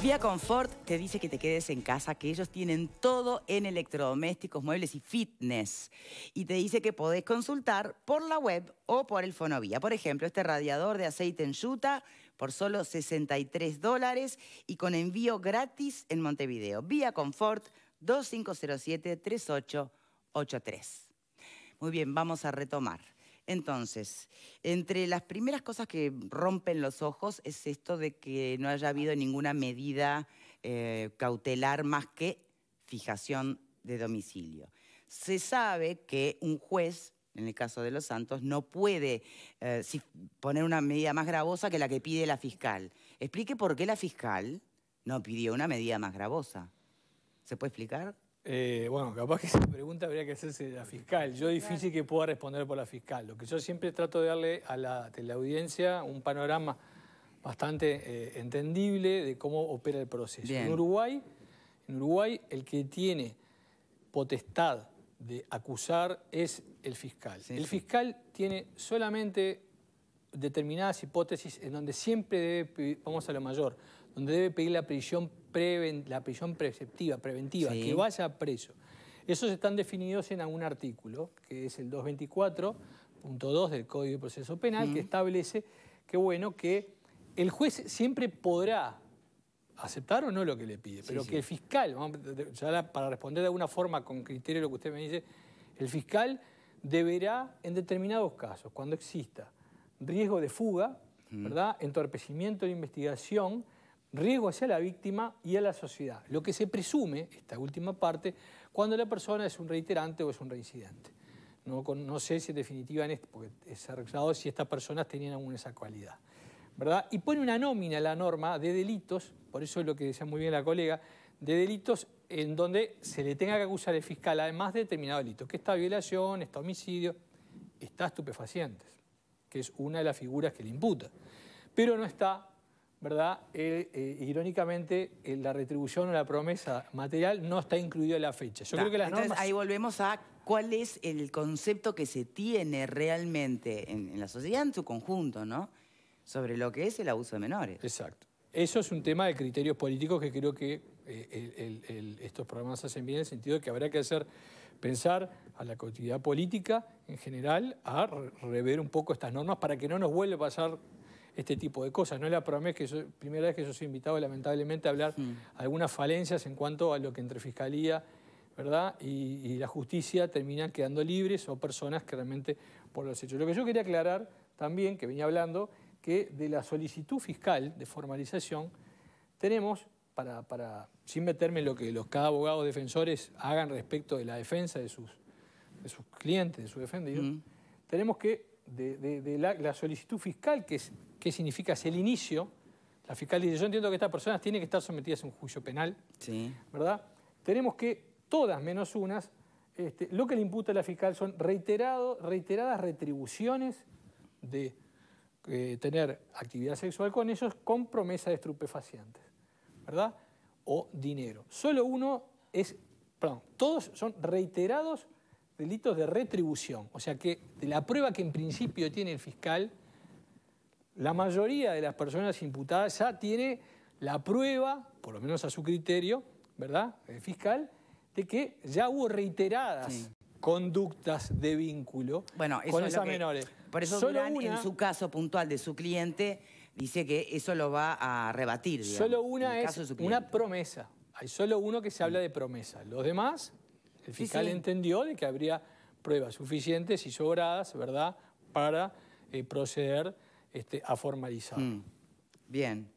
Vía Confort te dice que te quedes en casa, que ellos tienen todo en electrodomésticos, muebles y fitness. Y te dice que podés consultar por la web o por el Fonovía. Por ejemplo, este radiador de aceite en Utah por solo $63 y con envío gratis en Montevideo. Vía Confort 2507-3883. Muy bien, vamos a retomar. Entonces, entre las primeras cosas que rompen los ojos es esto de que no haya habido ninguna medida cautelar más que fijación de domicilio. Se sabe que un juez, en el caso de Los Santos, no puede poner una medida más gravosa que la que pide la fiscal. Explique por qué la fiscal no pidió una medida más gravosa. ¿Se puede explicar? Bueno, capaz que esa pregunta habría que hacerse de la fiscal. Yo difícil que pueda responder por la fiscal. Lo que yo siempre trato de darle a la teleaudiencia un panorama bastante entendible de cómo opera el proceso. Bien. En Uruguay, el que tiene potestad de acusar es el fiscal. Sí, el fiscal tiene solamente determinadas hipótesis en donde siempre debe pedir, vamos a lo mayor, donde debe pedir la prisión preceptiva, preventiva, sí, que vaya preso. Esos están definidos en algún artículo, que es el 224.2 del Código de Proceso Penal, que establece que, bueno, que el juez siempre podrá aceptar o no lo que le pide, pero que el fiscal, ya para responder de alguna forma con criterio a lo que usted me dice, el fiscal deberá, en determinados casos, cuando exista riesgo de fuga, ¿verdad?, entorpecimiento de investigación, riesgo hacia la víctima y a la sociedad. Lo que se presume, esta última parte, cuando la persona es un reiterante o es un reincidente. No sé si en definitiva, porque es arreglado si estas personas tenían alguna esa cualidad, ¿verdad? Y pone una nómina la norma de delitos, por eso es lo que decía muy bien la colega, de delitos en donde se le tenga que acusar al fiscal, además de determinado delito, que está violación, está homicidio, está estupefacientes, que es una de las figuras que le imputa. Pero no está, ¿verdad? Irónicamente, la retribución o la promesa material no está incluida en la fecha. Yo creo que las Entonces, normas... ahí volvemos a cuál es el concepto que se tiene realmente en la sociedad en su conjunto, ¿no?, sobre lo que es el abuso de menores. Exacto. Eso es un tema de criterios políticos que creo que estos programas hacen bien en el sentido de que habrá que pensar a la actividad política en general a rever un poco estas normas para que no nos vuelva a pasar este tipo de cosas. No es la primera vez que yo soy invitado lamentablemente a hablar algunas falencias en cuanto a lo que entre Fiscalía, ¿verdad?, y la justicia terminan quedando libres o personas que realmente por los hechos. Lo que yo quería aclarar también, que venía hablando, que de la solicitud fiscal de formalización tenemos, sin meterme en lo que cada abogado defensores hagan respecto de la defensa de sus clientes, de sus defendidos, tenemos que de la solicitud fiscal, ¿qué significa? Es el inicio. La fiscal dice, yo entiendo que estas personas tienen que estar sometidas a un juicio penal, ¿verdad? Tenemos que, todas menos unas, lo que le imputa a la fiscal son reiteradas retribuciones de tener actividad sexual con ellos con promesa de estupefacientes, ¿verdad? O dinero. Todos son reiterados delitos de retribución. O sea que de la prueba que en principio tiene el fiscal, la mayoría de las personas imputadas ya tiene la prueba, por lo menos a su criterio, ¿verdad?, el fiscal, de que ya hubo reiteradas conductas de vínculo con esas menores. Por eso Durán, en su caso puntual de su cliente, dice que eso lo va a rebatir, digamos. Solo una es una promesa. Hay solo uno que se habla de promesa. Los demás, el fiscal entendió de que habría pruebas suficientes y sobradas, ¿verdad?, para proceder a formalizar. Bien.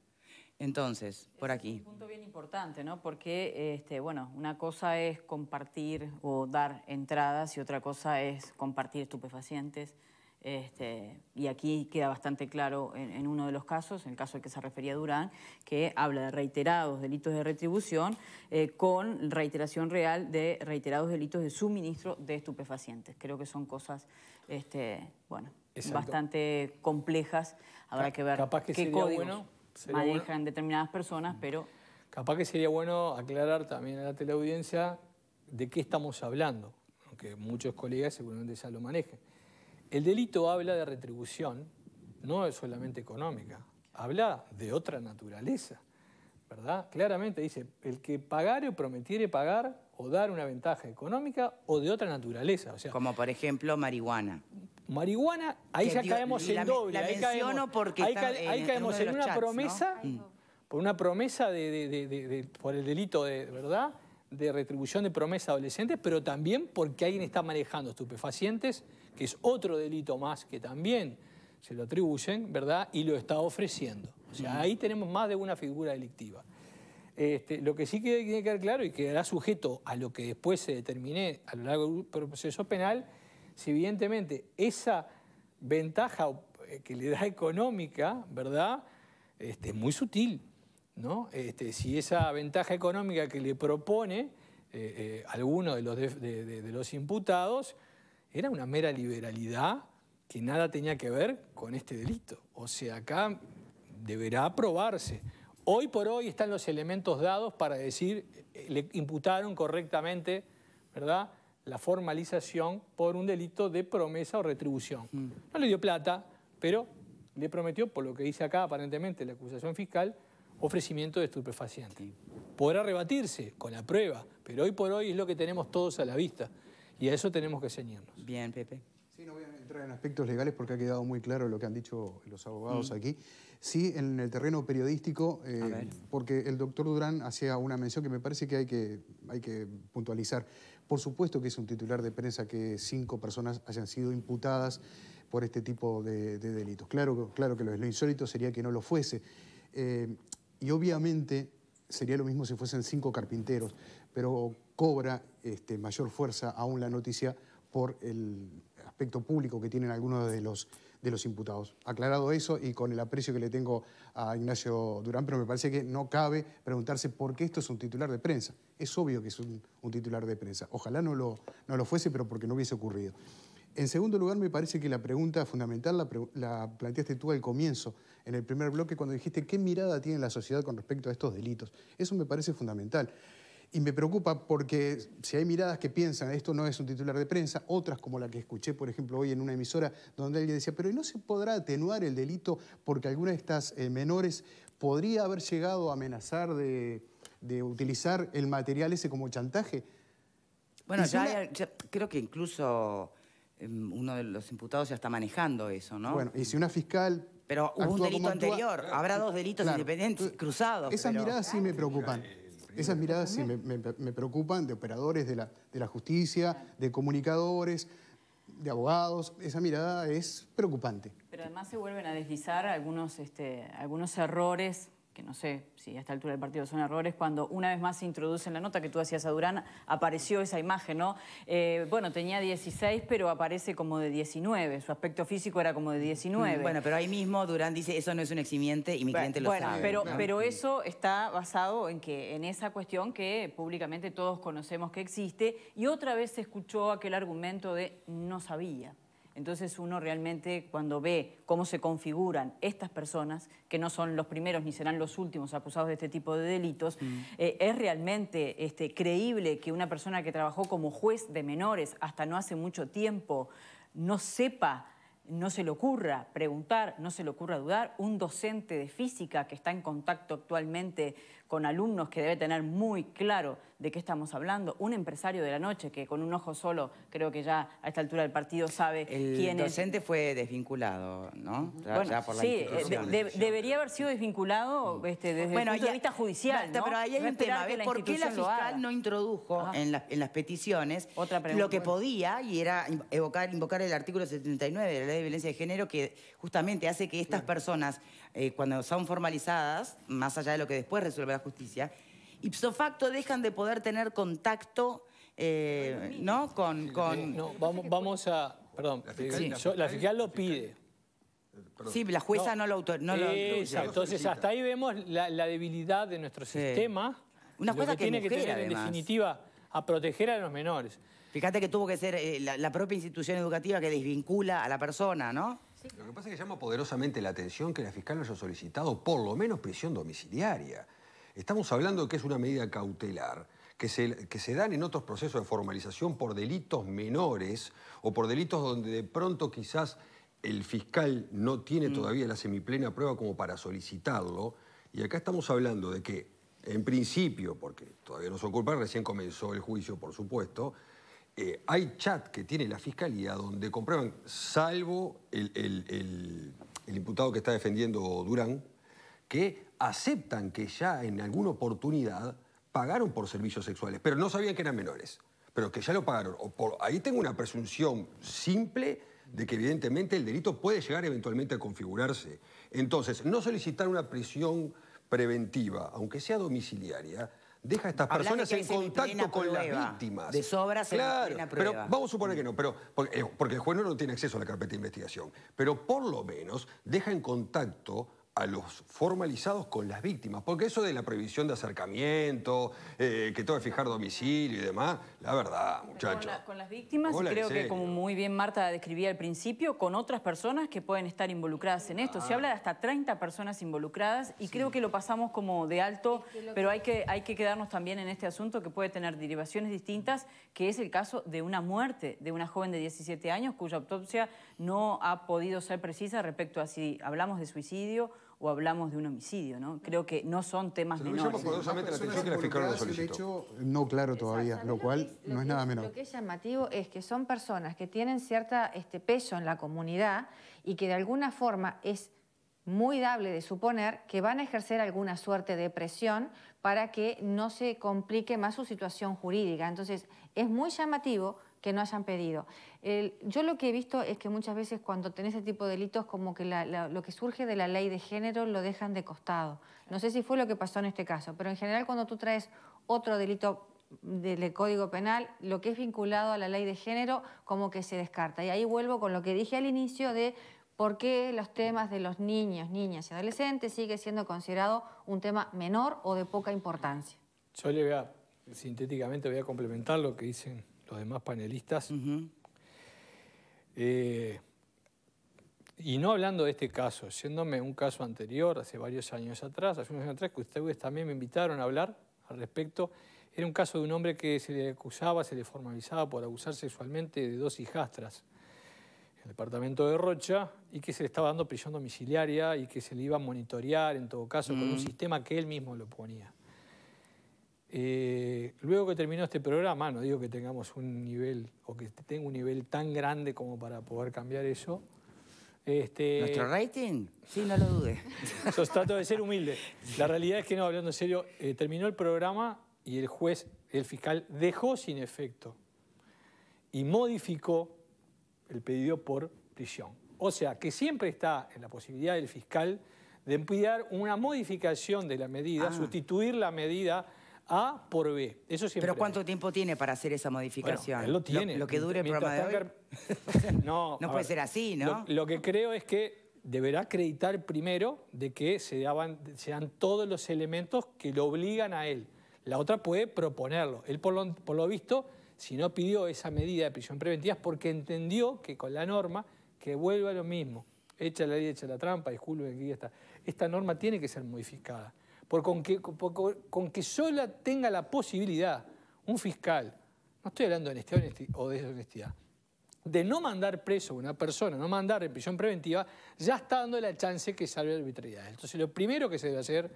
Entonces, por aquí. Es un punto bien importante, ¿no? Porque, bueno, una cosa es compartir o dar entradas y otra cosa es compartir estupefacientes. Y aquí queda bastante claro en uno de los casos, en el caso al que se refería Durán, que habla de reiterados delitos de retribución con reiteración real de reiterados delitos de suministro de estupefacientes. Creo que son cosas, bueno, bastante complejas. Habrá que ver qué códigos manejan determinadas personas, pero... Capaz que sería bueno aclarar también a la teleaudiencia de qué estamos hablando, aunque muchos colegas seguramente ya lo manejen. El delito habla de retribución, no es solamente económica, habla de otra naturaleza, ¿verdad? Claramente dice, el que pagare o prometiere pagar o dar una ventaja económica o de otra naturaleza. O sea, como por ejemplo marihuana. Marihuana, ahí ya caemos en doble. La menciono porque ahí caemos en una promesa, ¿no? por una promesa por el delito ¿verdad? De retribución de promesa adolescentes, pero también porque alguien está manejando estupefacientes, que es otro delito más que también se lo atribuyen, ¿verdad? Y lo está ofreciendo. O sea, ahí tenemos más de una figura delictiva. Lo que sí tiene que quedar claro y quedará sujeto a lo que después se determine a lo largo del proceso penal, si evidentemente esa ventaja que le da económica, ¿verdad? Es muy sutil, ¿no? Si esa ventaja económica que le propone alguno de los imputados era una mera liberalidad que nada tenía que ver con este delito. O sea, acá deberá probarse. Hoy por hoy están los elementos dados para decir, le imputaron correctamente, ¿verdad?, la formalización por un delito de promesa o retribución. No le dio plata, pero le prometió, por lo que dice acá aparentemente la acusación fiscal, ofrecimiento de estupefaciente. Podrá rebatirse con la prueba, pero hoy por hoy es lo que tenemos todos a la vista. Y a eso tenemos que ceñirnos. Bien, Pepe. Sí, no voy a entrar en aspectos legales porque ha quedado muy claro lo que han dicho los abogados aquí. Sí, en el terreno periodístico, porque el doctor Durán hacía una mención que me parece que hay que puntualizar. Por supuesto que es un titular de prensa que 5 personas hayan sido imputadas por este tipo de delitos. Claro que lo es. Lo insólito sería que no lo fuese. Y obviamente sería lo mismo si fuesen 5 carpinteros, pero cobra mayor fuerza aún la noticia por el aspecto público que tienen algunos de los imputados. Aclarado eso y con el aprecio que le tengo a Ignacio Durán, pero me parece que no cabe preguntarse por qué esto es un titular de prensa. Es obvio que es un titular de prensa. Ojalá no lo fuese, pero porque no hubiese ocurrido. En segundo lugar, me parece que la pregunta fundamental la planteaste tú al comienzo, en el primer bloque, cuando dijiste qué mirada tiene la sociedad con respecto a estos delitos. Eso me parece fundamental. Y me preocupa porque si hay miradas que piensan esto no es un titular de prensa, otras como la que escuché, por ejemplo, hoy en una emisora donde alguien decía, pero ¿no se podrá atenuar el delito porque alguna de estas menores podría haber llegado a amenazar de utilizar el material ese como chantaje? Bueno, ya creo que incluso uno de los imputados ya está manejando eso, ¿no? Bueno, y si una fiscal... Pero hubo un delito anterior, habrá 2 delitos independientes, cruzados. Esas miradas sí me preocupan. Esas miradas sí me preocupan, de operadores de la justicia, de comunicadores, de abogados. Esa mirada es preocupante. Pero además se vuelven a deslizar algunos errores, que no sé si a esta altura del partido son errores, cuando una vez más se introduce en la nota que tú hacías a Durán, apareció esa imagen, ¿no? Bueno, tenía 16, pero aparece como de 19. Su aspecto físico era como de 19. Bueno, pero ahí mismo Durán dice, eso no es un eximiente y mi cliente lo sabe. Pero eso está basado en esa cuestión que públicamente todos conocemos que existe, y otra vez se escuchó aquel argumento de no sabía. Entonces uno realmente cuando ve cómo se configuran estas personas, que no son los primeros ni serán los últimos acusados de este tipo de delitos, es realmente creíble que una persona que trabajó como juez de menores hasta no hace mucho tiempo no sepa, no se le ocurra preguntar, no se le ocurra dudar. Un docente de física que está en contacto actualmente con alumnos que debe tener muy claro de qué estamos hablando. Un empresario de la noche que con un ojo solo, creo que ya a esta altura del partido sabe quién es. El docente fue desvinculado, ¿no? Bueno, por la sí, institución. debería haber sido desvinculado desde el punto de vista judicial, ¿no? Pero ahí hay un tema, ¿ves? ¿Por qué la fiscal no introdujo en las peticiones lo que podía, y era invocar el artículo 79 de la Ley de Violencia de Género, que justamente hace que estas personas, cuando son formalizadas, más allá de lo que después resuelve la justicia, ipso facto dejan de poder tener contacto, ¿no? No, vamos a... Perdón, la fiscal lo pide. Sí, la jueza no lo autoriza. Entonces, hasta ahí vemos la debilidad de nuestro sistema. Una jueza que tiene mujer, que tener, además, en definitiva, a proteger a los menores. Fíjate que tuvo que ser la propia institución educativa que desvincula a la persona, ¿no? Sí. Lo que pasa es que llama poderosamente la atención que la fiscal no haya solicitado por lo menos prisión domiciliaria. Estamos hablando de que es una medida cautelar que se dan en otros procesos de formalización por delitos menores o por delitos donde de pronto quizás el fiscal no tiene todavía la semiplena prueba como para solicitarlo. Y acá estamos hablando de que en principio, porque todavía no son culpables, recién comenzó el juicio, por supuesto, hay chat que tiene la Fiscalía donde comprueban, salvo el imputado que está defendiendo Durán, que aceptan que ya en alguna oportunidad pagaron por servicios sexuales, pero no sabían que eran menores, pero que ya lo pagaron. Ahí tengo una presunción simple de que evidentemente el delito puede llegar eventualmente a configurarse. Entonces, no solicitar una prisión preventiva, aunque sea domiciliaria, deja a estas personas en contacto con las víctimas. De sobra se plena prueba. Pero vamos a suponer que no, porque el juez no tiene acceso a la carpeta de investigación. Pero por lo menos deja en contacto a los formalizados con las víctimas, porque eso de la prohibición de acercamiento, que tengo que fijar domicilio y demás, la verdad, muchachos. Con las víctimas, y creo que como muy bien Marta describía al principio, con otras personas que pueden estar involucradas en esto. Se habla de hasta 30 personas involucradas y creo que lo pasamos como de alto, pero hay que quedarnos también en este asunto que puede tener derivaciones distintas, que es el caso de una muerte de una joven de 17 años cuya autopsia no ha podido ser precisa respecto a si hablamos de suicidio o hablamos de un homicidio, ¿no? Creo que no son temas menores. El hecho no claro todavía, lo cual no es nada menor. Lo que es llamativo es que son personas que tienen cierta peso en la comunidad y que de alguna forma es muy dable de suponer que van a ejercer alguna suerte de presión para que no se complique más su situación jurídica. Entonces, es muy llamativo que no hayan pedido. Yo lo que he visto es que muchas veces cuando tenés ese tipo de delitos, como que lo que surge de la ley de género lo dejan de costado. No sé si fue lo que pasó en este caso, pero en general cuando tú traes otro delito del Código Penal, lo que es vinculado a la ley de género como que se descarta. Y ahí vuelvo con lo que dije al inicio de por qué los temas de los niños, niñas y adolescentes sigue siendo considerado un tema menor o de poca importancia. Yo sintéticamente voy a complementar lo que dicen los demás panelistas. Y no hablando de este caso, yéndome a un caso anterior, hace varios años atrás, que ustedes también me invitaron a hablar al respecto. Era un caso de un hombre que se le acusaba, se le formalizaba por abusar sexualmente de 2 hijastras en el departamento de Rocha y que se le estaba dando prisión domiciliaria y que se le iba a monitorear, en todo caso, con un sistema que él mismo lo ponía. Luego que terminó este programa, no digo que tengamos un nivel o que tenga un nivel tan grande como para poder cambiar eso. ¿Nuestro rating? Sí, no lo dude. Yo trato de ser humilde. La realidad es que, no, hablando en serio, terminó el programa y el juez, el fiscal, dejó sin efecto y modificó el pedido por prisión. O sea, que siempre está en la posibilidad del fiscal de enviar una modificación de la medida, sustituir la medida A por B. Eso siempre. ¿Pero cuánto tiempo tiene para hacer esa modificación? Bueno, él lo tiene. Lo que dure el programa de hoy. No puede ser así, ¿no? Lo que creo es que deberá acreditar primero de que se dan todos los elementos que lo obligan a él. La otra puede proponerlo. Él, por lo visto, si no pidió esa medida de prisión preventiva es porque entendió que con la norma que vuelva a lo mismo. Echa la ley, echa la trampa, disculpen, aquí está. Esta norma tiene que ser modificada. Porque con que sola tenga la posibilidad un fiscal, no estoy hablando de honestidad o de deshonestidad, de no mandar preso a una persona, no mandar en prisión preventiva, ya está dando la chance que salve la arbitrariedad. Entonces lo primero que se debe hacer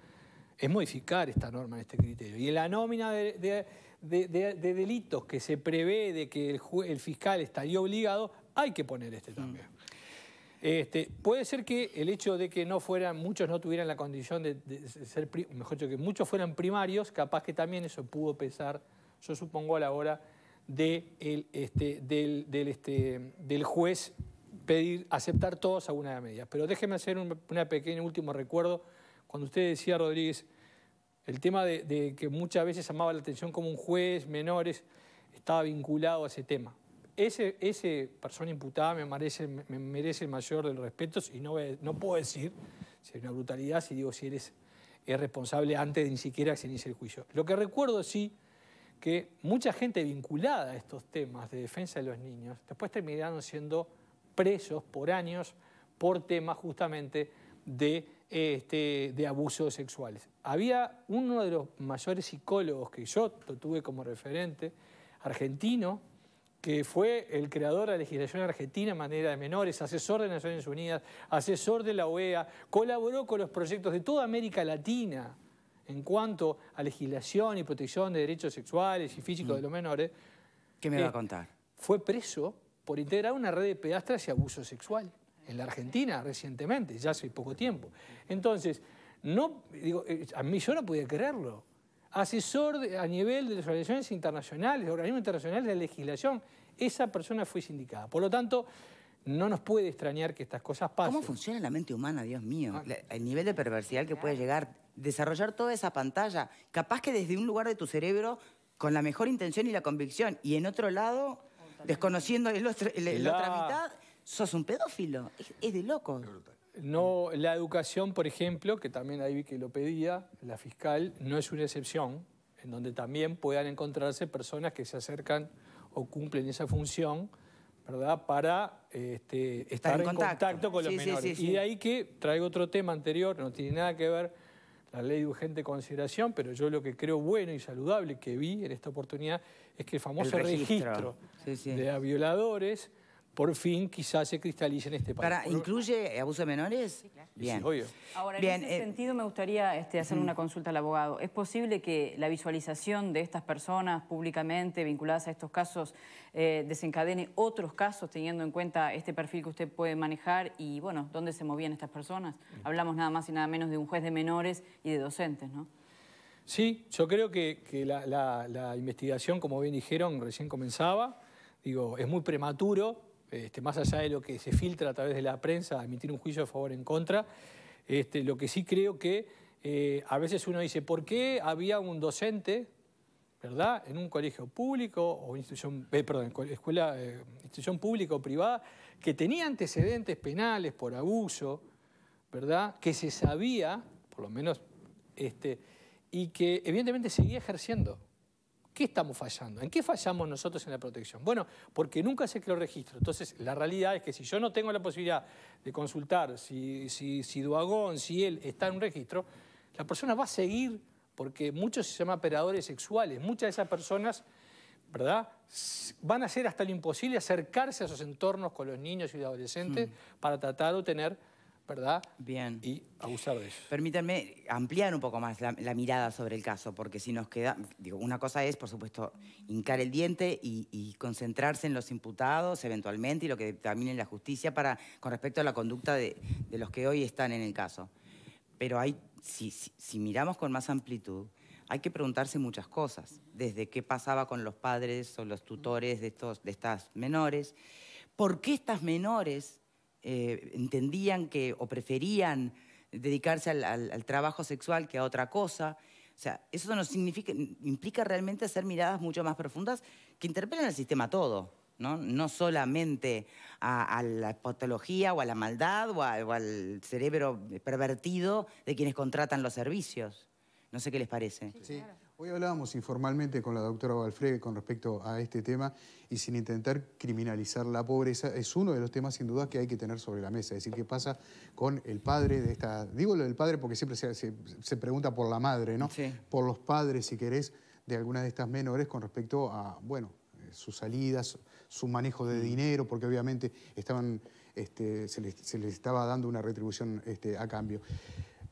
es modificar esta norma, este criterio. Y en la nómina de delitos que se prevé de que el fiscal estaría obligado, hay que poner este también. Puede ser que el hecho de que muchos no tuvieran la condición de ser, mejor dicho, que muchos fueran primarios, capaz que también eso pudo pesar, yo supongo, a la hora del juez aceptar todas algunas de las medidas. Pero déjeme hacer un pequeño último recuerdo. Cuando usted decía, Rodríguez, el tema de que muchas veces llamaba la atención como un juez, menores, estaba vinculado a ese tema. Ese persona imputada me merece el mayor de los respetos y no puedo decir si hay una brutalidad, si digo si es responsable antes de ni siquiera que se inicie el juicio. Lo que recuerdo sí que mucha gente vinculada a estos temas de defensa de los niños después terminaron siendo presos por años por temas justamente de abusos sexuales. Había uno de los mayores psicólogos que yo tuve como referente, argentino, que fue el creador de la legislación argentina en materia de menores, asesor de Naciones Unidas, asesor de la OEA, colaboró con los proyectos de toda América Latina en cuanto a legislación y protección de derechos sexuales y físicos de los menores. ¿Qué me va a contar? Fue preso por integrar una red de pedastras y abuso sexual en la Argentina recientemente, ya hace poco tiempo. Entonces, no, digo, a mí yo no podía creerlo. Asesor a nivel de las organizaciones internacionales, organismos internacionales de legislación, esa persona fue sindicada. Por lo tanto, no nos puede extrañar que estas cosas pasen. ¿Cómo funciona la mente humana, Dios mío? El nivel de perversidad que puede llegar, desarrollar toda esa pantalla, capaz que desde un lugar de tu cerebro, con la mejor intención y la convicción, y en otro lado, desconociendo la otra mitad, sos un pedófilo. Es de locos. No, la educación, por ejemplo, que también ahí vi que lo pedía la fiscal, no es una excepción, en donde también puedan encontrarse personas que se acercan o cumplen esa función, ¿verdad?, para estar en contacto con los menores. Y de ahí que traigo otro tema anterior, no tiene nada que ver la ley de urgente consideración, pero yo lo que creo bueno y saludable que vi en esta oportunidad es que el famoso registro de violadores por fin quizás se cristalice en este país. ¿Incluye abuso de menores? Sí, claro. Bien. Sí, obvio. Ahora, en ese sentido me gustaría hacer una consulta al abogado. ¿Es posible que la visualización de estas personas públicamente vinculadas a estos casos desencadene otros casos teniendo en cuenta este perfil que usted puede manejar y, bueno, dónde se movían estas personas? Hablamos nada más y nada menos de un juez de menores y de docentes, ¿no? Sí, yo creo que la investigación, como bien dijeron, recién comenzaba. Digo, es muy prematuro. Más allá de lo que se filtra a través de la prensa, emitir un juicio a favor o en contra, lo que sí creo que a veces uno dice, ¿por qué había un docente, verdad, en un colegio público o institución, institución pública o privada, que tenía antecedentes penales por abuso, verdad, que se sabía, por lo menos, y que evidentemente seguía ejerciendo? ¿Qué estamos fallando? ¿En qué fallamos nosotros en la protección? Bueno, porque nunca se creó registro. Entonces, la realidad es que si yo no tengo la posibilidad de consultar si Duagón, si él está en un registro, la persona va a seguir, porque muchos se llaman operadores sexuales. Muchas de esas personas, ¿verdad?, van a hacer hasta lo imposible acercarse a esos entornos con los niños y los adolescentes para tratar de tener, ¿verdad? Bien. Y abusar de eso. Permítanme ampliar un poco más la mirada sobre el caso, porque si nos queda... Digo, una cosa es, por supuesto, hincar el diente y concentrarse en los imputados, eventualmente, y lo que dictamine la justicia con respecto a la conducta de los que hoy están en el caso. Pero si miramos con más amplitud, hay que preguntarse muchas cosas. Desde qué pasaba con los padres o los tutores de estas menores, por qué estas menores entendían o preferían dedicarse al trabajo sexual que a otra cosa. O sea, eso implica realmente hacer miradas mucho más profundas que interpelan al sistema todo, ¿no? No solamente a la patología o a la maldad o al cerebro pervertido de quienes contratan los servicios. No sé qué les parece. Sí, claro. Hoy hablábamos informalmente con la doctora Valfrede con respecto a este tema y sin intentar criminalizar la pobreza, es uno de los temas sin duda que hay que tener sobre la mesa. Es decir, qué pasa con el padre de esta... Digo lo del padre porque siempre se pregunta por la madre, ¿no? Sí. Por los padres, si querés, de algunas de estas menores con respecto a, bueno, sus salidas, su manejo de dinero, porque obviamente se les estaba dando una retribución a cambio.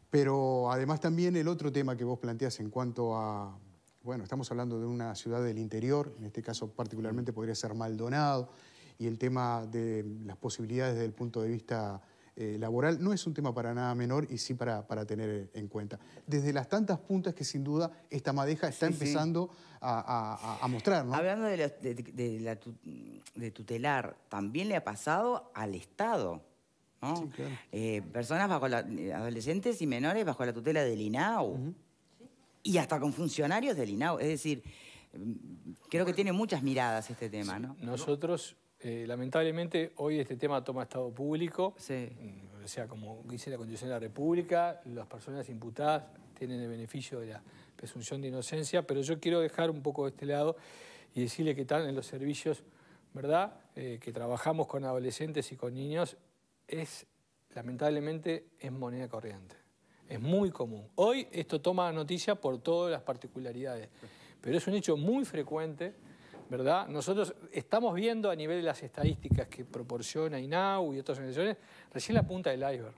Pero además también el otro tema que vos planteás en cuanto a... Bueno, estamos hablando de una ciudad del interior, en este caso particularmente podría ser Maldonado, y el tema de las posibilidades desde el punto de vista laboral no es un tema para nada menor y sí para tener en cuenta. Desde las tantas puntas que sin duda esta madeja está empezando a mostrar, ¿no? Hablando de tutelar, también le ha pasado al Estado, ¿no? Sí, claro. Personas adolescentes y menores bajo la tutela del INAU. Y hasta con funcionarios del INAU. Es decir, creo que tiene muchas miradas este tema, ¿no? Nosotros, lamentablemente, hoy este tema toma estado público. Sí. O sea, como dice la Constitución de la República, las personas imputadas tienen el beneficio de la presunción de inocencia, pero yo quiero dejar un poco de este lado y decirle que están en los servicios, ¿verdad?, que trabajamos con adolescentes y con niños, lamentablemente, es moneda corriente. Es muy común. Hoy esto toma noticia por todas las particularidades, pero es un hecho muy frecuente, ¿verdad? Nosotros estamos viendo a nivel de las estadísticas que proporciona INAU y otras organizaciones, recién la punta del iceberg.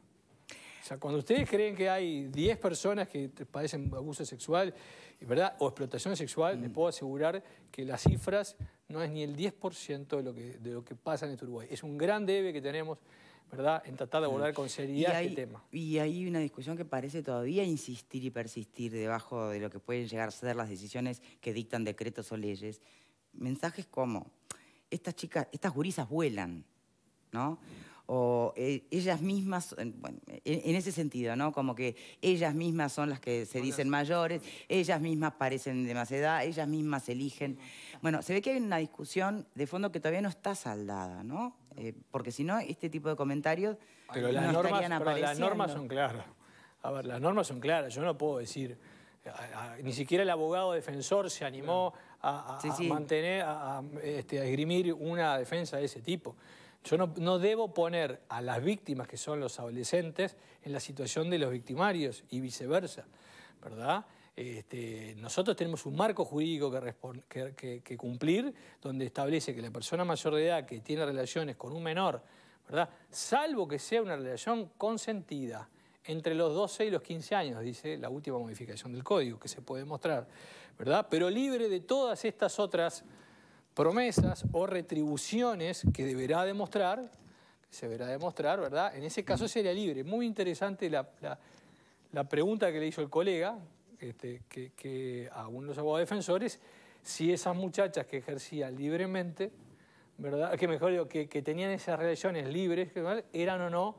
sea, cuando ustedes creen que hay 10 personas que padecen abuso sexual, ¿verdad? O explotación sexual, les puedo asegurar que las cifras no es ni el 10% de lo que pasa en este Uruguay. Es un gran debe que tenemos, ¿verdad?, en tratar de abordar con seriedad este tema. Y hay una discusión que parece todavía insistir y persistir debajo de lo que pueden llegar a ser las decisiones que dictan decretos o leyes. Mensajes como, estas chicas, estas gurisas vuelan, ¿no? O ellas mismas, bueno, en ese sentido, ¿no? Como que ellas mismas son las que se dicen mayores, ellas mismas parecen de más edad, ellas mismas eligen. Bueno, se ve que hay una discusión de fondo que todavía no está saldada, ¿no? Porque si no, este tipo de comentarios pero no estarían apareciendo. las normas son claras. A ver, las normas son claras. Yo no puedo decir, ni siquiera el abogado defensor se animó a mantener, a esgrimir una defensa de ese tipo. Yo no debo poner a las víctimas, que son los adolescentes, en la situación de los victimarios y viceversa, ¿verdad? Nosotros tenemos un marco jurídico que cumplir, donde establece que la persona mayor de edad que tiene relaciones con un menor, ¿verdad?, salvo que sea una relación consentida entre los 12 y los 15 años, dice la última modificación del código, que se puede mostrar, ¿verdad?, pero libre de todas estas otras promesas o retribuciones que deberá demostrar, ¿verdad? En ese caso sería libre. Muy interesante la pregunta que le hizo el colega que a uno de los abogados defensores, si esas muchachas que ejercían libremente, ¿verdad?, que mejor digo, que tenían esas relaciones libres, eran o no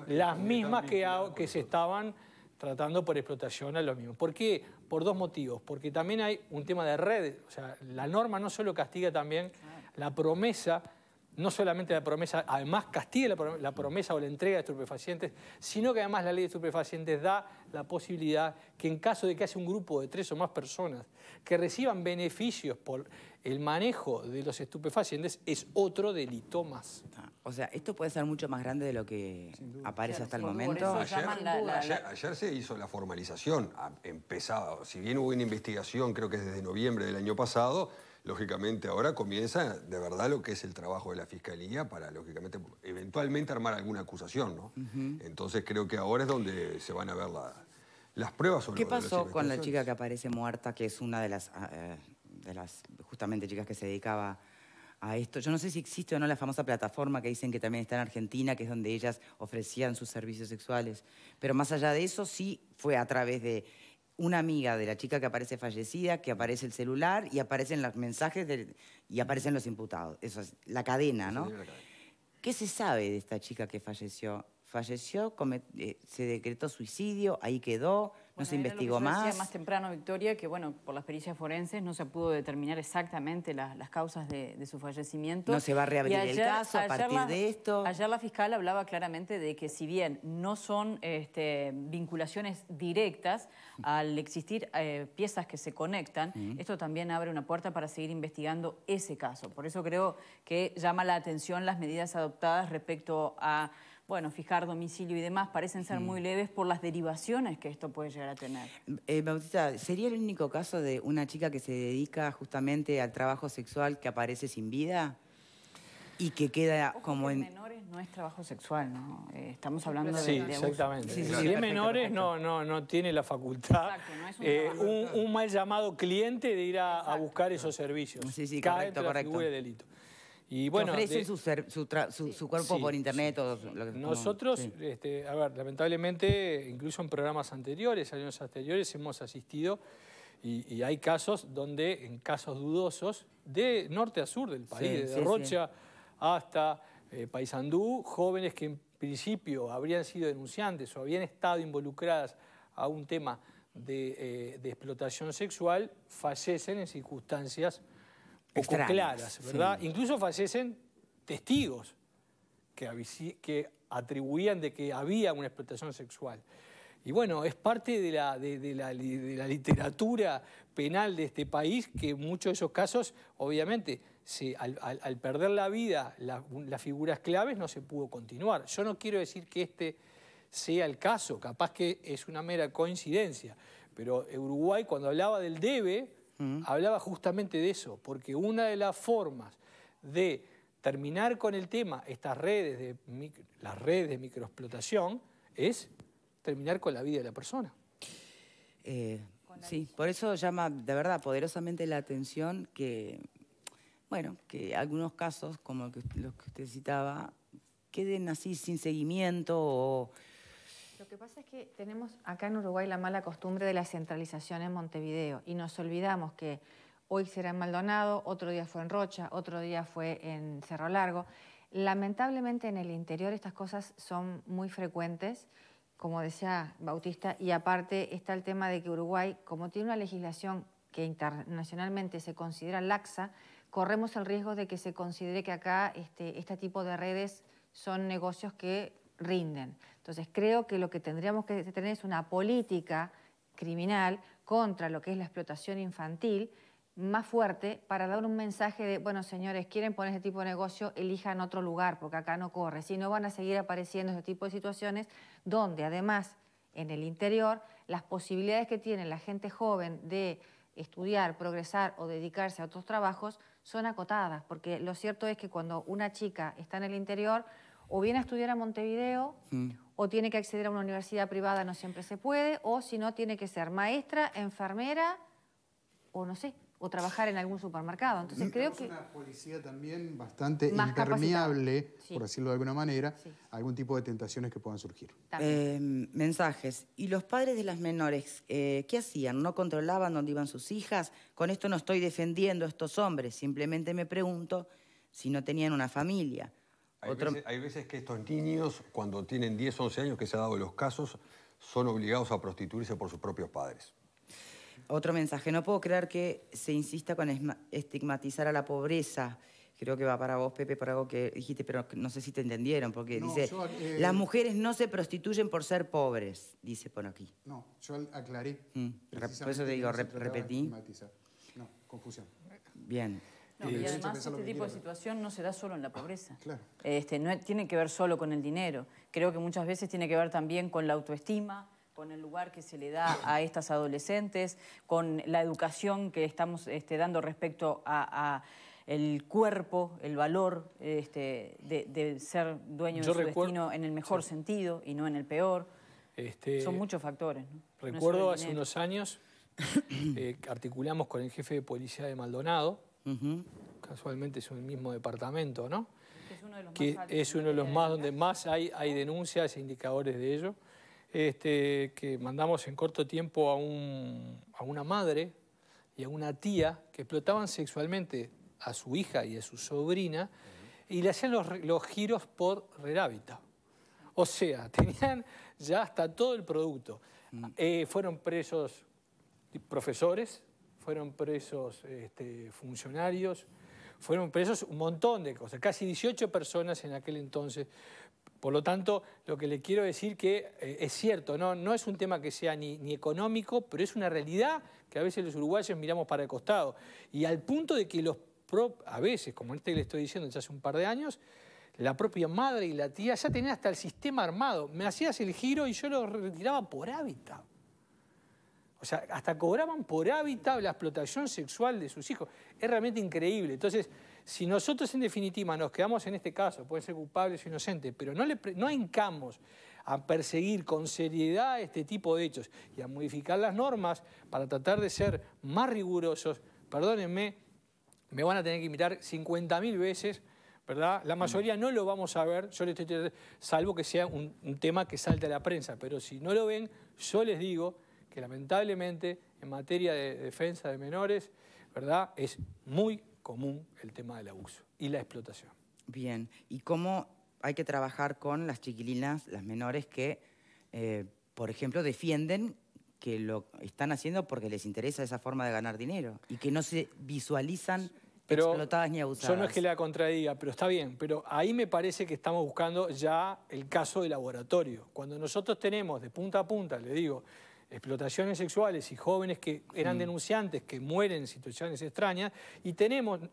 las mismas que se estaban tratando por explotación a los mismos. ¿Por qué? Por dos motivos. Porque también hay un tema de red. O sea, la norma no solo castiga también la promesa, no solamente la promesa, además castiga la promesa o la entrega de estupefacientes, sino que además la ley de estupefacientes da la posibilidad que en caso de que haya un grupo de 3 o más personas que reciban beneficios por el manejo de los estupefacientes, es otro delito más. O sea, esto puede ser mucho más grande de lo que aparece hasta el momento. Ayer se hizo la formalización. Empezado, si bien hubo una investigación, creo que es desde noviembre del año pasado, lógicamente ahora comienza de verdad lo que es el trabajo de la Fiscalía para, lógicamente, eventualmente armar alguna acusación, ¿no? Entonces creo que ahora es donde se van a ver las pruebas sobre ¿Qué pasó con la chica que aparece muerta, que es una de las justamente chicas que se dedicaba a esto? Yo no sé si existe o no la famosa plataforma que dicen que también está en Argentina, que es donde ellas ofrecían sus servicios sexuales. Pero más allá de eso, sí fue a través de una amiga de la chica que aparece fallecida, que aparece el celular y aparecen los mensajes y aparecen los imputados. Eso es la cadena, ¿no? ¿Qué se sabe de esta chica que falleció? Falleció, se decretó suicidio, ahí quedó, no se investigó más. Decía más temprano, Victoria, que bueno, por las pericias forenses no se pudo determinar exactamente las causas de su fallecimiento. No se va a reabrir el caso a partir de esto. Ayer la fiscal hablaba claramente de que si bien no son vinculaciones directas, al existir piezas que se conectan, esto también abre una puerta para seguir investigando ese caso. Por eso creo que llama la atención las medidas adoptadas respecto a, bueno, fijar domicilio y demás, parecen ser muy leves por las derivaciones que esto puede llegar a tener. Bautista, ¿sería el único caso de una chica que se dedica justamente al trabajo sexual que aparece sin vida? Y que queda como en... menores no es trabajo sexual, ¿no? Estamos hablando de... Sí, abuso. exactamente. Sí, si perfecto, es menores, perfecto. no tiene la facultad, Exacto, no es un mal llamado cliente de ir a buscar esos servicios. Sí, Cae correcto, entre la correcto. figura de delito. Y bueno, que ofrecen su cuerpo por internet o lo que... Nosotros, sí. a ver, lamentablemente, incluso en programas anteriores, años anteriores, hemos asistido y hay casos donde, en casos dudosos, de norte a sur del país, Sí, desde Rocha hasta Paysandú, jóvenes que en principio habrían sido denunciantes o habían estado involucradas a un tema de explotación sexual, fallecen en circunstancias poco claras, ¿verdad? Sí. Incluso fallecen testigos que atribuían de que había una explotación sexual. Y bueno, es parte de la literatura penal de este país que en muchos de esos casos, obviamente, al perder la vida las figuras claves no se pudo continuar. Yo no quiero decir que este sea el caso, capaz que es una mera coincidencia, pero Uruguay, cuando hablaba del debe, hablaba justamente de eso, porque una de las formas de terminar con el tema, las redes de microexplotación, es terminar con la vida de la persona. Sí, por eso llama de verdad poderosamente la atención que, bueno, que algunos casos, como los que usted citaba, queden así sin seguimiento o... Lo que pasa es que tenemos acá en Uruguay la mala costumbre de la centralización en Montevideo y nos olvidamos que hoy será en Maldonado, otro día fue en Rocha, otro día fue en Cerro Largo. Lamentablemente en el interior estas cosas son muy frecuentes, como decía Bautista, y aparte está el tema de que Uruguay, como tiene una legislación que internacionalmente se considera laxa, corremos el riesgo de que se considere que acá este tipo de redes son negocios que rinden. Entonces creo que lo que tendríamos que tener es una política criminal contra lo que es la explotación infantil más fuerte para dar un mensaje de, bueno, señores, quieren poner este tipo de negocio, elijan otro lugar porque acá no corre. Si no, van a seguir apareciendo este tipo de situaciones donde además en el interior las posibilidades que tiene la gente joven de estudiar, progresar o dedicarse a otros trabajos son acotadas, porque lo cierto es que cuando una chica está en el interior o viene a estudiar a Montevideo, o tiene que acceder a una universidad privada, no siempre se puede, o si no, tiene que ser maestra, enfermera, o no sé, o trabajar en algún supermercado. Entonces creo que... Es una policía también bastante más impermeable, sí, por decirlo de alguna manera, sí, a algún tipo de tentaciones que puedan surgir. Mensajes. ¿Y los padres de las menores qué hacían? ¿No controlaban dónde iban sus hijas? Con esto no estoy defendiendo a estos hombres, simplemente me pregunto si no tenían una familia. Hay veces que estos niños, cuando tienen 10, 11 años, que se ha dado los casos, son obligados a prostituirse por sus propios padres. Otro mensaje. No puedo creer que se insista con estigmatizar a la pobreza. Creo que va para vos, Pepe, por algo que dijiste, pero no sé si te entendieron, porque no, dice, las mujeres no se prostituyen por ser pobres, dice por aquí. No, yo aclaré. Por eso te digo, repetí. No, confusión. Bien. No, y además este tipo de situación no se da solo en la pobreza. Claro. No tiene que ver solo con el dinero. Creo que muchas veces tiene que ver también con la autoestima, con el lugar que se le da a estas adolescentes, con la educación que estamos dando respecto a el cuerpo, el valor de ser dueño de su destino en el mejor sentido y no en el peor. Son muchos factores, ¿no? Recuerdo no hace unos años articulamos con el jefe de policía de Maldonado, casualmente es un mismo departamento, ¿no? Que es uno de los más donde más hay denuncias e indicadores de ello, que mandamos en corto tiempo a una madre y a una tía que explotaban sexualmente a su hija y a su sobrina y le hacían los giros por Rerávita. O sea, tenían ya hasta todo el producto. Fueron presos profesores, fueron presos funcionarios, fueron presos un montón de cosas, casi 18 personas en aquel entonces. Por lo tanto, lo que le quiero decir que es cierto, no es un tema que sea ni económico, pero es una realidad que a veces los uruguayos miramos para el costado. Y al punto de que a veces, como le estoy diciendo ya hace un par de años, la propia madre y la tía ya tenían hasta el sistema armado. Me hacías el giro y yo lo retiraba por hábitat. O sea, hasta cobraban por hábitat la explotación sexual de sus hijos. Es realmente increíble. Entonces, si nosotros en definitiva nos quedamos en este caso, pueden ser culpables o inocentes, pero no hincamos a perseguir con seriedad este tipo de hechos y a modificar las normas para tratar de ser más rigurosos, perdónenme, me van a tener que imitar 50.000 veces, ¿verdad? La mayoría no lo vamos a ver, yo les estoy, salvo que sea un tema que salte a la prensa, pero si no lo ven, yo les digo que lamentablemente en materia de defensa de menores, ¿verdad?, es muy común el tema del abuso y la explotación. Bien, ¿y cómo hay que trabajar con las chiquilinas, las menores que, por ejemplo, defienden que lo están haciendo porque les interesa esa forma de ganar dinero y que no se visualizan explotadas ni abusadas? Yo no es que la contradiga, pero está bien. Pero ahí me parece que estamos buscando ya el caso de laboratorio. Cuando nosotros tenemos de punta a punta, le digo, explotaciones sexuales y jóvenes que eran denunciantes, que mueren en situaciones extrañas, y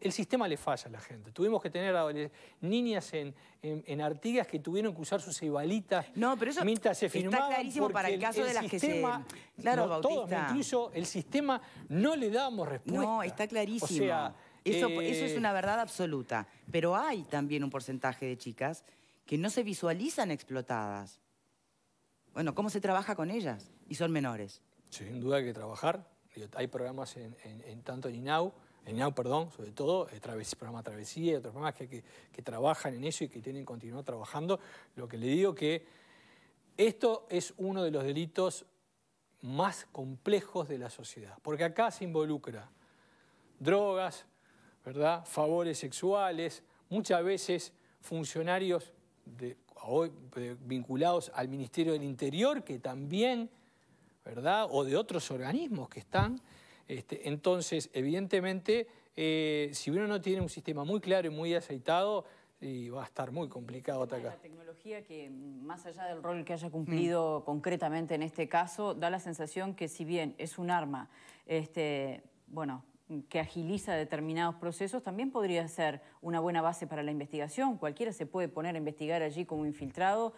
el sistema le falla a la gente. Tuvimos que tener niñas en Artigas que tuvieron que usar sus cebalitas mientras se filmaban. Está clarísimo para el caso de las que se... Claro, Bautista. Todos, incluso el sistema, no le dábamos respuesta. No, está clarísimo. O sea, eso es una verdad absoluta. Pero hay también un porcentaje de chicas que no se visualizan explotadas. Bueno, ¿cómo se trabaja con ellas? Y son menores. Sin duda hay que trabajar. Hay programas tanto en INAU, sobre todo, programa Travesía y otros programas que trabajan en eso y que tienen que continuar trabajando. Lo que le digo que esto es uno de los delitos más complejos de la sociedad, porque acá se involucra drogas, ¿verdad?, favores sexuales, muchas veces funcionarios vinculados al Ministerio del Interior, que también, ¿verdad?, o de otros organismos que están. Entonces, evidentemente, si uno no tiene un sistema muy claro y muy aceitado, va a estar muy complicado atacar. La tecnología que, más allá del rol que haya cumplido concretamente en este caso, da la sensación que si bien es un arma, bueno, que agiliza determinados procesos, también podría ser una buena base para la investigación. Cualquiera se puede poner a investigar allí como infiltrado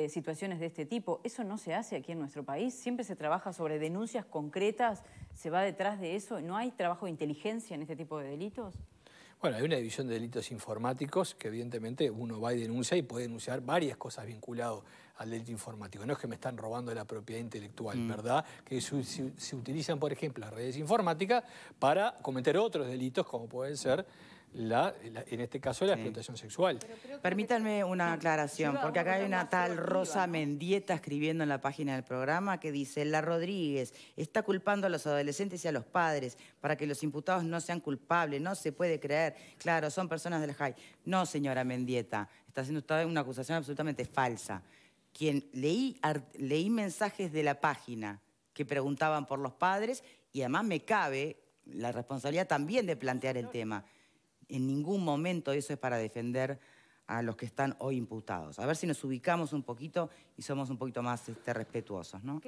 situaciones de este tipo. Eso no se hace aquí en nuestro país. Siempre se trabaja sobre denuncias concretas, se va detrás de eso. ¿No hay trabajo de inteligencia en este tipo de delitos? Bueno, hay una división de delitos informáticos que evidentemente uno va y denuncia y puede denunciar varias cosas vinculadas al delito informático. No es que me están robando la propiedad intelectual, ¿verdad? Que se utilizan, por ejemplo, las redes informáticas para cometer otros delitos como pueden ser, en este caso, la explotación sexual. Permítanme una aclaración, porque acá hay una tal Rosa Mendieta escribiendo en la página del programa que dice: La Rodríguez está culpando a los adolescentes y a los padres para que los imputados no sean culpables, no se puede creer. Claro, son personas del JAI. No, señora Mendieta, está haciendo usted una acusación absolutamente falsa. Leí mensajes de la página que preguntaban por los padres y además me cabe la responsabilidad también de plantear el tema. En ningún momento eso es para defender a los que están hoy imputados. A ver si nos ubicamos un poquito y somos un poquito más respetuosos, ¿no?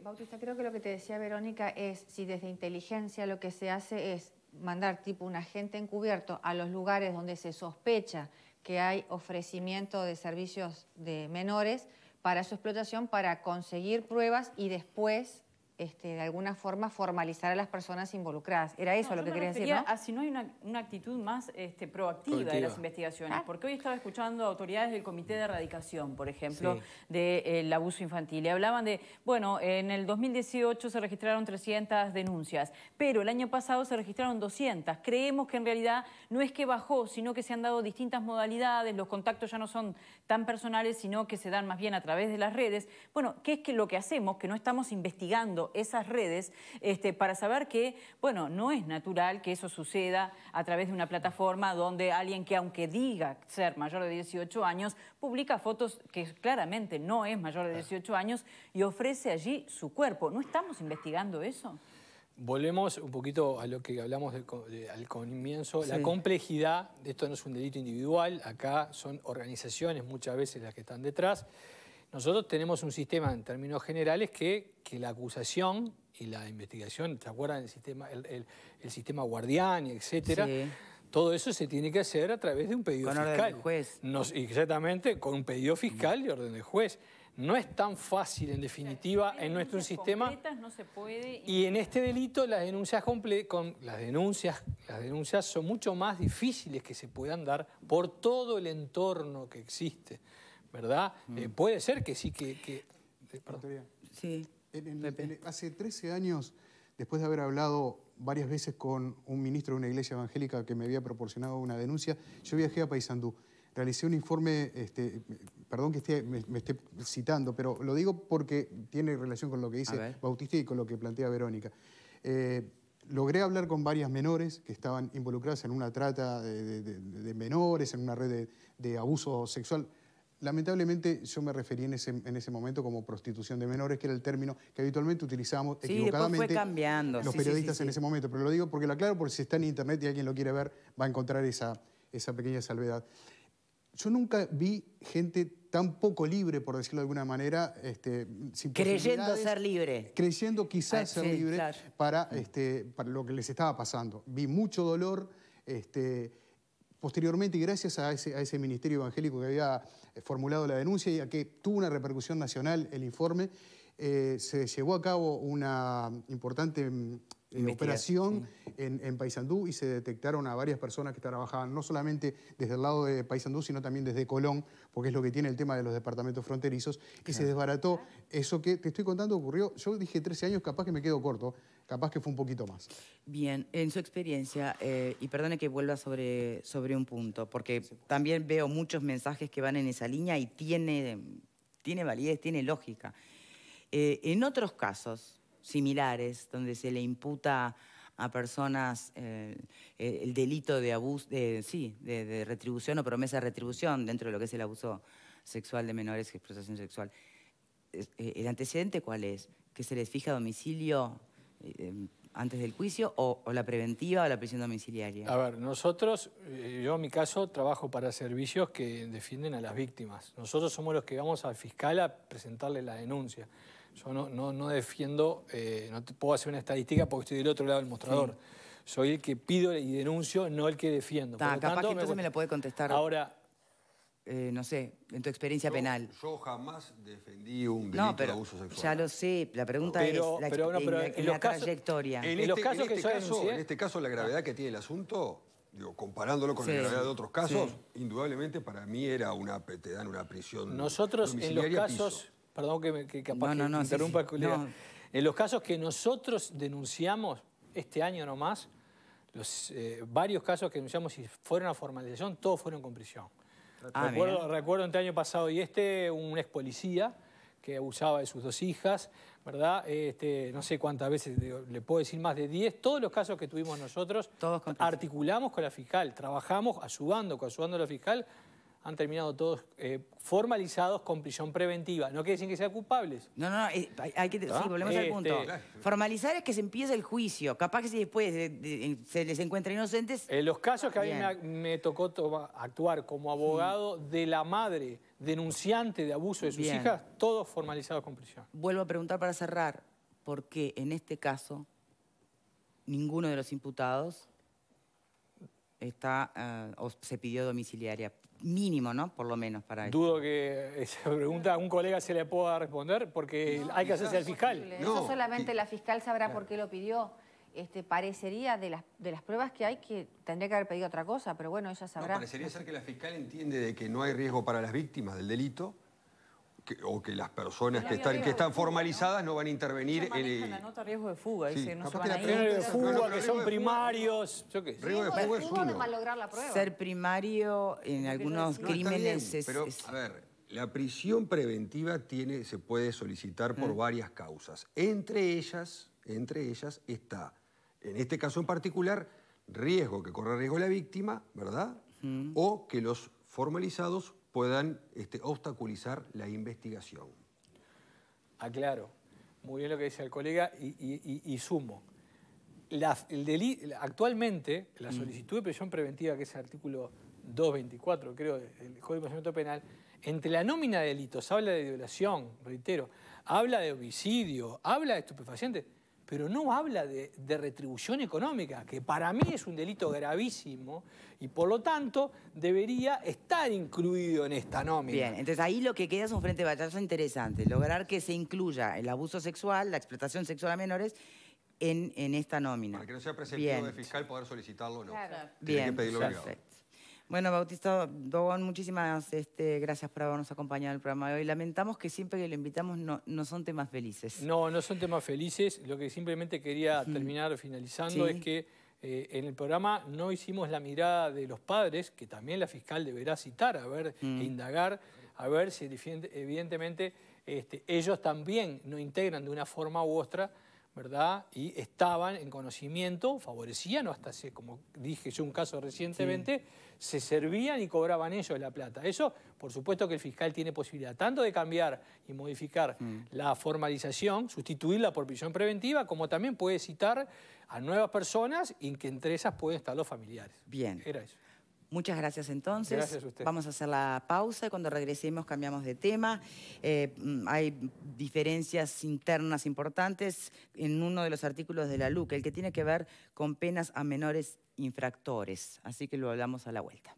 Bautista, creo que lo que te decía Verónica es si desde inteligencia lo que se hace es mandar tipo un agente encubierto a los lugares donde se sospecha que hay ofrecimiento de servicios de menores para su explotación, para conseguir pruebas y después de alguna forma formalizar a las personas involucradas. Era eso lo que quería decir, ¿no? Si no hay una actitud más proactiva de las investigaciones, porque hoy estaba escuchando autoridades del Comité de Erradicación, por ejemplo, del abuso infantil, y hablaban de, bueno, en el 2018 se registraron 300 denuncias, pero el año pasado se registraron 200. Creemos que en realidad no es que bajó, sino que se han dado distintas modalidades, los contactos ya no son tan personales, sino que se dan más bien a través de las redes. Bueno, ¿qué es lo que hacemos? Que no estamos investigando esas redes para saber que, bueno, no es natural que eso suceda a través de una plataforma donde alguien que, aunque diga ser mayor de 18 años, publica fotos que claramente no es mayor de 18 años y ofrece allí su cuerpo. ¿No estamos investigando eso? Volvemos un poquito a lo que hablamos al comienzo. La complejidad, esto no es un delito individual, acá son organizaciones muchas veces las que están detrás. Nosotros tenemos un sistema en términos generales que la acusación y la investigación, ¿se acuerdan del sistema, el sistema Guardián, etcétera? Sí. Todo eso se tiene que hacer a través de un pedido fiscal. Con orden del juez. Exactamente, con un pedido fiscal y orden del juez. No es tan fácil, en definitiva, en nuestro sistema. No se puede... Y en este delito las denuncias son mucho más difíciles que se puedan dar por todo el entorno que existe, ¿verdad? Puede ser que sí Sí. Hace 13 años, después de haber hablado varias veces con un ministro de una iglesia evangélica que me había proporcionado una denuncia, yo viajé a Paysandú. Realicé un informe, perdón que me esté citando, pero lo digo porque tiene relación con lo que dice Bautista y con lo que plantea Verónica. Logré hablar con varias menores que estaban involucradas en una trata de menores, en una red de abuso sexual. Lamentablemente yo me referí en ese momento como prostitución de menores, que era el término que habitualmente utilizábamos equivocadamente fue cambiando. Los periodistas en ese momento. Pero lo digo porque lo aclaro, porque si está en internet y alguien lo quiere ver, va a encontrar esa pequeña salvedad. Yo nunca vi gente tan poco libre, por decirlo de alguna manera, sin creyendo ser libre. Creyendo quizás ser libre, claro, para lo que les estaba pasando. Vi mucho dolor. Posteriormente, y gracias a ese ministerio evangélico que había formulado la denuncia y a que tuvo una repercusión nacional el informe, se llevó a cabo una importante operación en Paysandú y se detectaron a varias personas que trabajaban no solamente desde el lado de Paysandú, sino también desde Colón, porque es lo que tiene el tema de los departamentos fronterizos, y se desbarató. Eso que te estoy contando ocurrió, yo dije 13 años, capaz que me quedo corto, capaz que fue un poquito más. Bien, en su experiencia, y perdone que vuelva sobre un punto, porque también veo muchos mensajes que van en esa línea y tiene validez, tiene lógica. En otros casos similares, donde se le imputa a personas el delito de abuso, de retribución o promesa de retribución dentro de lo que es el abuso sexual de menores, explotación sexual, ¿el antecedente cuál es? ¿Que se les fija domicilio antes del juicio o la preventiva o la prisión domiciliaria? A ver, nosotros, yo en mi caso trabajo para servicios que defienden a las víctimas. Nosotros somos los que vamos al fiscal a presentarle la denuncia. Yo no defiendo, no te puedo hacer una estadística porque estoy del otro lado del mostrador. Sí. Soy el que pido y denuncio, no el que defiendo. Por lo capaz tanto, que entonces me la puede contestar. Ahora, no sé, en tu experiencia penal. Yo jamás defendí un delito de abuso sexual. Ya lo sé, la pregunta es la trayectoria. En este caso, la gravedad que tiene el asunto, digo, comparándolo con la gravedad de otros casos, indudablemente para mí era te dan una prisión. Nosotros en los casos, perdón que capaz que interrumpa, colega. En los casos que nosotros denunciamos este año nomás, varios casos que denunciamos y fueron a formalización, todos fueron con prisión. Recuerdo entre el año pasado y un ex policía que abusaba de sus 2 hijas, ¿verdad? No sé cuántas veces, le puedo decir más de 10. Todos los casos que tuvimos nosotros, articulamos con la fiscal, trabajamos ayudando a la fiscal, han terminado todos formalizados con prisión preventiva. No quiere decir que sean culpables. No, hay que... Sí, volvemos al punto. Formalizar es que se empiece el juicio. Capaz que si después se les encuentra inocentes... En los casos que a mí me tocó actuar como abogado de la madre denunciante de abuso de sus hijas, todos formalizados con prisión. Vuelvo a preguntar para cerrar, ¿por qué en este caso ninguno de los imputados o se pidió domiciliaria? Mínimo, ¿no? Por lo menos para esto. Dudo que esa pregunta a un colega se le pueda responder porque hay que hacerse al fiscal. Eso solamente la fiscal sabrá por qué lo pidió. Parecería de las pruebas que hay que tendría que haber pedido otra cosa, pero bueno, ella sabrá. Parecería ser que la fiscal entiende de que no hay riesgo para las víctimas del delito o que las personas que están formalizadas no van a intervenir en la nota riesgo de fuga. Dice, no se van a ir. Riesgo de fuga, que son primarios. Riesgo de fuga es uno. De malograr la prueba. Ser primario en algunos crímenes es... Pero, a ver, la prisión preventiva se puede solicitar por varias causas. Entre ellas está, en este caso en particular, que corre riesgo la víctima, ¿verdad? O que los formalizados puedan obstaculizar la investigación. Aclaro, muy bien lo que dice el colega y sumo. Actualmente, la solicitud de prisión preventiva, que es el artículo 224, creo, del Código de Procedimiento Penal, entre la nómina de delitos habla de violación, reitero, habla de homicidio, habla de estupefacientes, pero no habla de retribución económica, que para mí es un delito gravísimo y por lo tanto debería estar incluido en esta nómina. Bien, entonces ahí lo que queda es un frente de batalla interesante, lograr que se incluya el abuso sexual, la explotación sexual a menores en esta nómina. Para que no sea preceptivo de fiscal poder solicitarlo o no. Claro. Tiene que pedirlo perfecto. Bueno, Bautista Dogón, muchísimas gracias por habernos acompañado en el programa de hoy. Lamentamos que siempre que lo invitamos no son temas felices. No son temas felices. Lo que simplemente quería terminar finalizando es que en el programa no hicimos la mirada de los padres, que también la fiscal deberá citar, e indagar, a ver si evidentemente ellos también no integran de una forma u otra, ¿verdad? Y estaban en conocimiento, favorecían, o hasta, como dije yo un caso recientemente, se servían y cobraban ellos la plata. Eso, por supuesto que el fiscal tiene posibilidad tanto de cambiar y modificar la formalización, sustituirla por prisión preventiva, como también puede citar a nuevas personas y que entre esas pueden estar los familiares. Bien. Era eso. Muchas gracias entonces. Gracias a usted. Vamos a hacer la pausa y cuando regresemos cambiamos de tema. Hay diferencias internas importantes en uno de los artículos de la LUC, el que tiene que ver con penas a menores infractores. Así que lo hablamos a la vuelta.